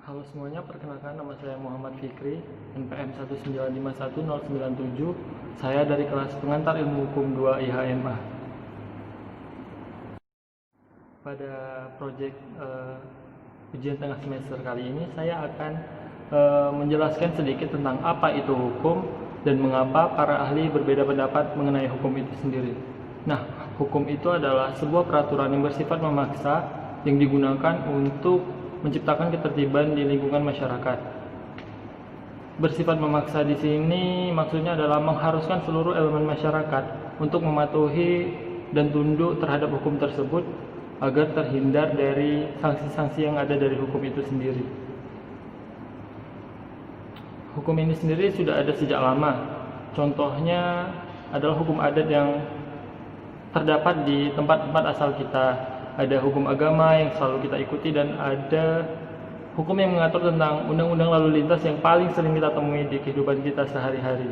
Halo semuanya, perkenalkan nama saya Muhammad Fikri, NPM 1951097. Saya dari kelas pengantar ilmu hukum 2 IHMA. Pada proyek ujian tengah semester kali ini, saya akan menjelaskan sedikit tentang apa itu hukum dan mengapa para ahli berbeda pendapat mengenai hukum itu sendiri. Nah, hukum itu adalah sebuah peraturan yang bersifat memaksa yang digunakan untuk menciptakan ketertiban di lingkungan masyarakat. Bersifat memaksa di sini maksudnya adalah mengharuskan seluruh elemen masyarakat untuk mematuhi dan tunduk terhadap hukum tersebut agar terhindar dari sanksi-sanksi yang ada dari hukum itu sendiri. Hukum ini sendiri sudah ada sejak lama. Contohnya adalah hukum adat yang terdapat di tempat-tempat asal kita. Ada hukum agama yang selalu kita ikuti dan ada hukum yang mengatur tentang undang-undang lalu lintas yang paling sering kita temui di kehidupan kita sehari-hari.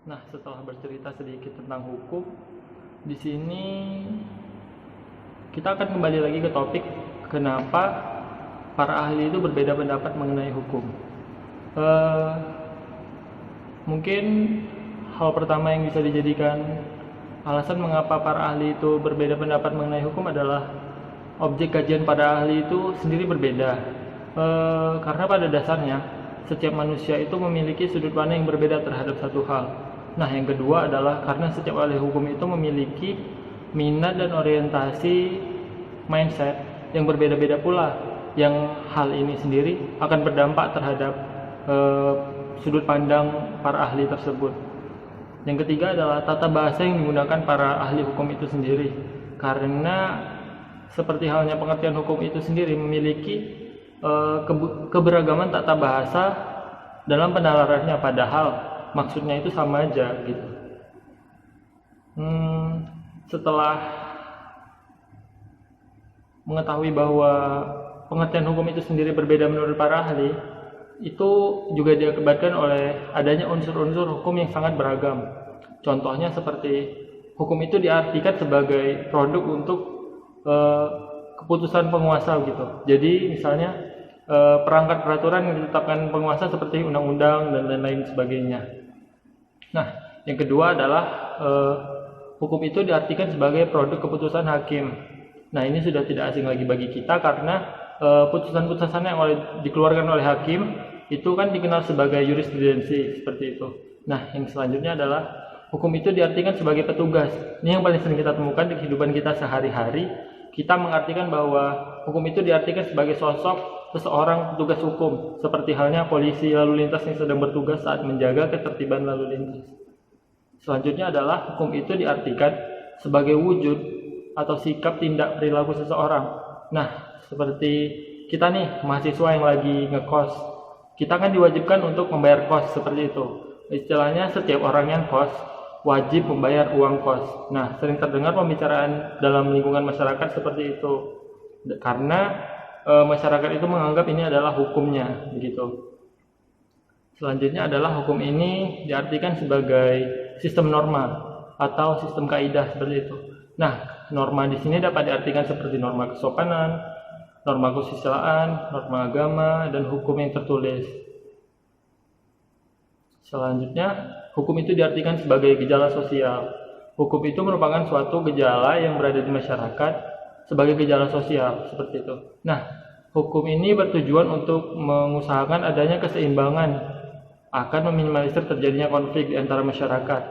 Nah, setelah bercerita sedikit tentang hukum, di sini kita akan kembali lagi ke topik kenapa para ahli itu berbeda pendapat mengenai hukum. Mungkin hal pertama yang bisa dijadikan alasan mengapa para ahli itu berbeda pendapat mengenai hukum adalah objek kajian para ahli itu sendiri berbeda. Karena pada dasarnya setiap manusia itu memiliki sudut pandang yang berbeda terhadap satu hal. Nah, yang kedua adalah karena setiap ahli hukum itu memiliki minat dan orientasi mindset yang berbeda-beda pula, yang hal ini sendiri akan berdampak terhadap sudut pandang para ahli tersebut. Yang ketiga adalah tata bahasa yang digunakan para ahli hukum itu sendiri, karena seperti halnya pengertian hukum itu sendiri memiliki keberagaman tata bahasa dalam penalarannya, padahal maksudnya itu sama aja gitu. Setelah mengetahui bahwa pengertian hukum itu sendiri berbeda menurut para ahli, itu juga diakibatkan oleh adanya unsur-unsur hukum yang sangat beragam. Contohnya seperti hukum itu diartikan sebagai produk untuk keputusan penguasa gitu. Jadi misalnya perangkat peraturan yang ditetapkan penguasa seperti undang-undang dan lain-lain sebagainya. Nah, yang kedua adalah hukum itu diartikan sebagai produk keputusan hakim. Nah, ini sudah tidak asing lagi bagi kita karena putusan-putusan yang dikeluarkan oleh hakim itu kan dikenal sebagai jurisprudensi seperti itu. Nah, yang selanjutnya adalah hukum itu diartikan sebagai petugas. Ini yang paling sering kita temukan di kehidupan kita sehari-hari. Kita mengartikan bahwa hukum itu diartikan sebagai sosok seseorang petugas hukum, seperti halnya polisi lalu lintas yang sedang bertugas saat menjaga ketertiban lalu lintas. Selanjutnya adalah hukum itu diartikan sebagai wujud atau sikap tindak perilaku seseorang. Nah, seperti kita nih, mahasiswa yang lagi ngekos, kita kan diwajibkan untuk membayar kos seperti itu. Istilahnya setiap orang yang kos wajib membayar uang kos. Nah, sering terdengar pembicaraan dalam lingkungan masyarakat seperti itu. Karena masyarakat itu menganggap ini adalah hukumnya, begitu. Selanjutnya adalah hukum ini diartikan sebagai sistem norma atau sistem kaidah seperti itu. Nah, norma di sini dapat diartikan seperti norma kesopanan, norma kesusilaan, norma agama, dan hukum yang tertulis. Selanjutnya, hukum itu diartikan sebagai gejala sosial. Hukum itu merupakan suatu gejala yang berada di masyarakat sebagai gejala sosial, seperti itu. Nah, hukum ini bertujuan untuk mengusahakan adanya keseimbangan, akan meminimalisir terjadinya konflik di antara masyarakat.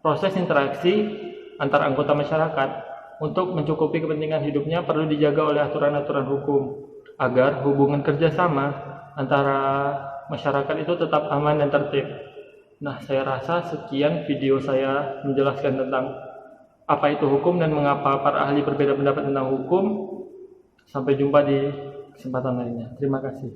Proses interaksi antar anggota masyarakat untuk mencukupi kepentingan hidupnya perlu dijaga oleh aturan-aturan hukum agar hubungan kerjasama antara masyarakat itu tetap aman dan tertib. Nah, saya rasa sekian video saya menjelaskan tentang apa itu hukum dan mengapa para ahli berbeda pendapat tentang hukum. Sampai jumpa di kesempatan lainnya. Terima kasih.